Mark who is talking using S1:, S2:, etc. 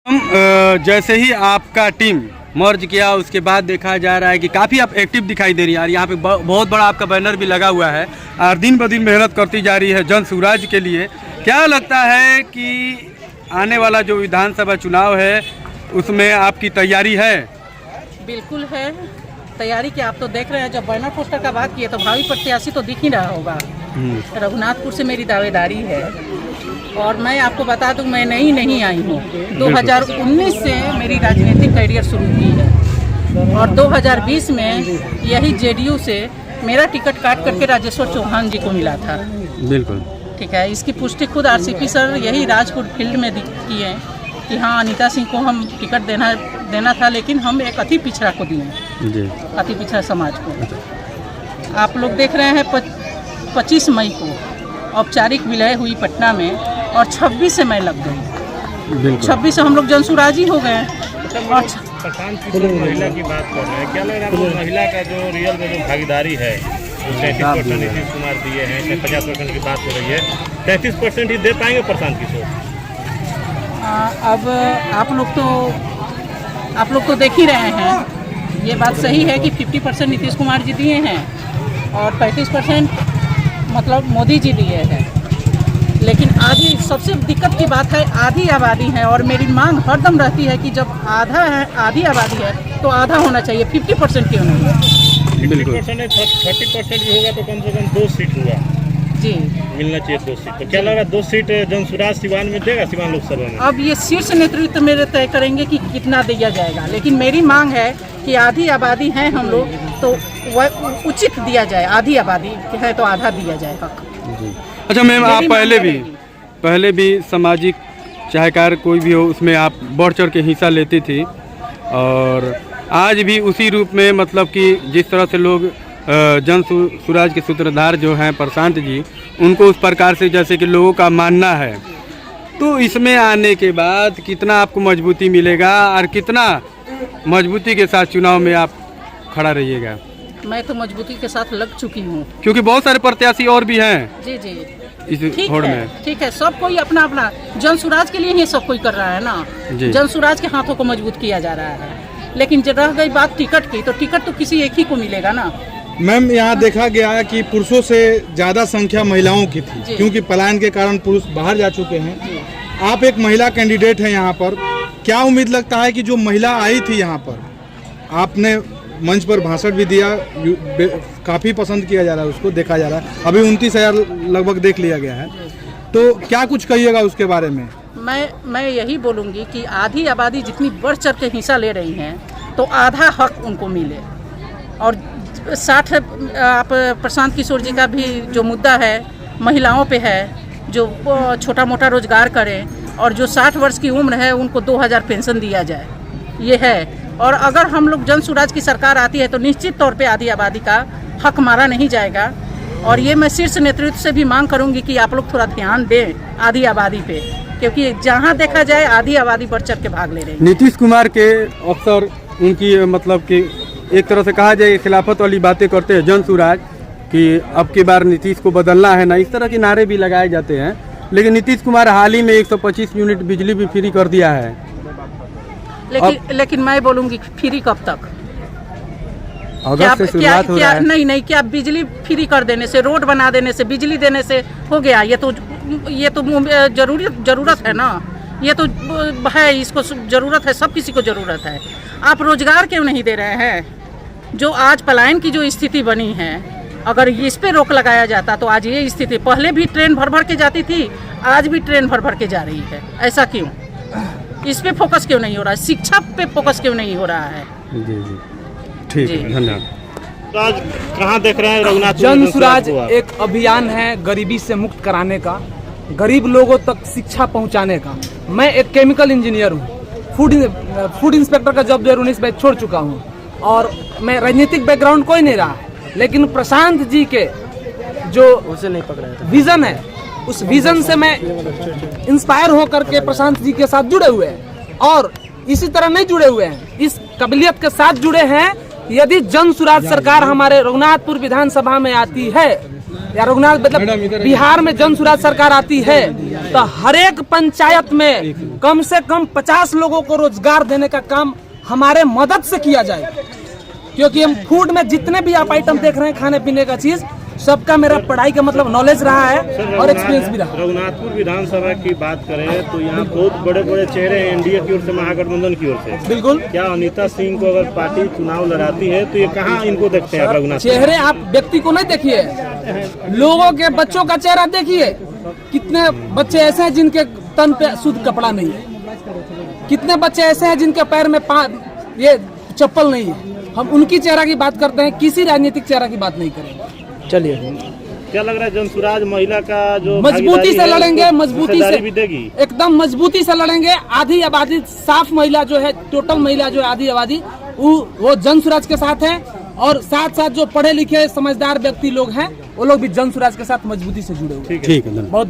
S1: जैसे ही आपका टीम मर्ज किया उसके बाद देखा जा रहा है कि काफ़ी आप एक्टिव दिखाई दे रही है और यहाँ पे बहुत बड़ा आपका बैनर भी लगा हुआ है और दिन ब दिन मेहनत करती जा रही है जन स्वराज के लिए। क्या लगता है कि आने वाला जो विधानसभा चुनाव है उसमें आपकी तैयारी है?
S2: बिल्कुल है तैयारी की। आप तो देख रहे हैं, जब बैनर पोस्टर का बात किए तो भावी प्रत्याशी तो दिख ही रहा होगा। रघुनाथपुर से मेरी दावेदारी है और मैं आपको बता दूं, मैं नहीं आई हूँ। 2019 से मेरी राजनीतिक करियर शुरू हुई है और 2020 में यही जेडीयू से मेरा टिकट काट करके राजेश्वर चौहान जी को मिला था।
S1: बिल्कुल
S2: ठीक है, इसकी पुष्टि खुद आरसीपी सर यही राजपुर फील्ड में की है कि हाँ, अनीता सिंह को हम टिकट देना था, लेकिन हम एक अति पिछड़ा को दिए, अति पिछड़ा समाज को। आप लोग देख रहे हैं 25 मई को औपचारिक विलय हुई पटना में और 26 से मैं लग गई। 26 से हम लोग जनसुराजी हो गए। और
S3: प्रशांत किशोर महिला की बात कर रहे हैं, क्या लग रहा है आपको महिला का जो रियल में जो भागीदारी है, 33% नीतीश कुमार दिए हैं, 50% की बात हो रही है, 33% ही दे पाएंगे प्रशांत किशोर?
S2: अब आप लोग तो देख ही रहे हैं, ये बात सही है कि 50% नीतीश कुमार जी दिए हैं और 35% मतलब मोदी जी दिए हैं। लेकिन आधी सबसे दिक्कत की बात है, आधी आबादी है और मेरी मांग हरदम रहती है कि जब आधी आबादी है तो आधा होना चाहिए, 50% क्यों नहीं?
S3: 50% 30% भी होगा तो कम से कम 2 सीट होगा
S2: जी,
S3: मिलना चाहिए 2 सीट। तो क्या लग रहा है 2 सीट जनसुराज सिवान में देगा, सिवान लोकसभा में?
S2: अब ये शीर्ष नेतृत्व मेरे तय करेंगे कि कितना दिया जाएगा, लेकिन मेरी मांग है कि आधी आबादी है हम लोग तो वह उचित दिया जाए। आधी आबादी है तो आधा दिया जाए हक।
S1: अच्छा मैम, आप पहले भी सामाजिक चाहे कार्य कोई भी हो उसमें आप बढ़ चढ़ के हिस्सा लेती थी और आज भी उसी रूप में, मतलब कि जिस तरह से लोग जन स्वराज के सूत्रधार जो हैं प्रशांत जी, उनको उस प्रकार से जैसे कि लोगों का मानना है, तो इसमें आने के बाद कितना आपको मजबूती मिलेगा और कितना मजबूती के साथ चुनाव में आप खड़ा रहिएगा?
S2: मैं तो मजबूती के साथ लग चुकी हूँ,
S1: क्योंकि बहुत सारे प्रत्याशी और भी हैं
S2: जी जी
S1: इस होड़ में।
S2: ठीक है, सब कोई अपना अपना जन स्वराज के लिए ही सब कोई कर रहा है ना, जन स्वराज के हाथों को मजबूत किया जा रहा है। लेकिन जब रह गई बात टिकट की, तो टिकट तो किसी एक ही को मिलेगा ना।
S4: मैम, यहाँ देखा गया कि पुरुषों से ज़्यादा संख्या महिलाओं की थी, क्योंकि पलायन के कारण पुरुष बाहर जा चुके हैं। आप एक महिला कैंडिडेट हैं यहाँ पर, क्या उम्मीद लगता है कि जो महिला आई थी यहाँ पर, आपने मंच पर भाषण भी दिया, काफ़ी पसंद किया जा रहा है, उसको देखा जा रहा है, अभी 29,000 लगभग देख लिया गया है, तो क्या कुछ कहिएगा उसके बारे में?
S2: मैं यही बोलूँगी कि आधी आबादी जितनी बढ़ चढ़ के हिस्सा ले रही हैं तो आधा हक उनको मिले। और 60 आप प्रशांत किशोर जी का भी जो मुद्दा है महिलाओं पे है, जो छोटा मोटा रोजगार करें और जो 60 वर्ष की उम्र है उनको 2000 पेंशन दिया जाए, ये है। और अगर हम लोग जन स्वराज की सरकार आती है तो निश्चित तौर पे आधी आबादी का हक मारा नहीं जाएगा। और ये मैं शीर्ष नेतृत्व से भी मांग करूंगी कि आप लोग थोड़ा ध्यान दें आधी आबादी पे, क्योंकि जहां देखा जाए आधी आबादी बढ़ चढ़ के भाग ले रही है।
S1: नीतीश कुमार के अक्सर उनकी मतलब कि एक तरह से कहा जाए खिलाफत वाली बातें करते हैं जन स्वराज कि अब की बार नीतीश को बदलना है ना, इस तरह के नारे भी लगाए जाते हैं। लेकिन नीतीश कुमार हाल ही में 125 यूनिट बिजली भी फ्री कर दिया है।
S2: लेकिन मैं बोलूँगी फ्री कब तक?
S1: अगस्त से शुरुआत हो रहा है।
S2: नहीं, क्या बिजली फ्री कर देने से, रोड बना देने से, बिजली देने से हो गया? ये तो जरूरत है ना, ये तो है, इसको जरूरत है, सब किसी को जरूरत है। आप रोजगार क्यों नहीं दे रहे हैं? जो आज पलायन की जो स्थिति बनी है, अगर इस पे रोक लगाया जाता तो आज ये स्थिति, पहले भी ट्रेन भर भर के जाती थी, आज भी ट्रेन भर भर के जा रही है। ऐसा क्यों? इस पे फोकस क्यों नहीं हो रहा है? शिक्षा पे फोकस क्यों नहीं हो रहा है?
S1: जी ठीक है, धन्यवाद।
S3: आज कहाँ देख रहे हैं रघुनाथ?
S5: जन स्वराज एक अभियान है गरीबी से मुक्त कराने का, गरीब लोगों तक शिक्षा पहुंचाने का। मैं एक केमिकल इंजीनियर हूँ, फूड इंस्पेक्टर का जॉब 2019 में छोड़ चुका हूँ और मैं राजनीतिक बैकग्राउंड कोई नहीं रहा, लेकिन प्रशांत जी के जो विजन है, उस विजन से मैं इंस्पायर होकर के प्रशांत जी के साथ जुड़े हुए हैं। और इसी तरह नहीं जुड़े हुए हैं, इस काबिलियत के साथ जुड़े हैं। यदि जन स्वराज सरकार हमारे रघुनाथपुर विधानसभा में आती है या रघुनाथ मतलब बिहार में जन सुराज सरकार आती है तो हर एक पंचायत में कम से कम 50 लोगों को रोजगार देने का काम हमारे मदद से किया जाए, क्योंकि हम फूड में जितने भी आप आइटम देख रहे हैं खाने पीने का चीज सबका मेरा पढ़ाई का मतलब नॉलेज रहा है और एक्सपीरियंस भी रहा।
S3: रघुनाथपुर विधानसभा की बात करें तो यहाँ बहुत बड़े बड़े चेहरे हैं एनडीए की ओर से, महागठबंधन की ओर से।
S5: बिल्कुल।
S3: क्या अनीता सिंह को अगर पार्टी चुनाव लड़ाती है तो ये कहाँ इनको देखते हैं रघुनाथ?
S5: चेहरे आप व्यक्ति को नहीं देखिए, लोगों के बच्चों का चेहरा देखिए। कितने बच्चे ऐसे हैं जिनके तन पे शुद्ध कपड़ा नहीं है, कितने बच्चे ऐसे हैं जिनके पैर में ये चप्पल नहीं है। हम उनकी चेहरा की बात करते हैं, किसी राजनीतिक चेहरा की बात नहीं करेंगे। चलिए,
S3: क्या लग रहा है जनसुराज महिला का जो
S5: मजबूती से लड़ेंगे, मजबूती से
S3: भी देगी,
S5: एकदम मजबूती से लड़ेंगे। आधी आबादी साफ महिला जो है, टोटल महिला जो है आधी आबादी वो जनसुराज के साथ है, और साथ साथ जो पढ़े लिखे समझदार व्यक्ति लोग हैं वो लोग भी जनसुराज के साथ मजबूती से जुड़े हुए हैं।
S1: ठीक है,
S5: बहुत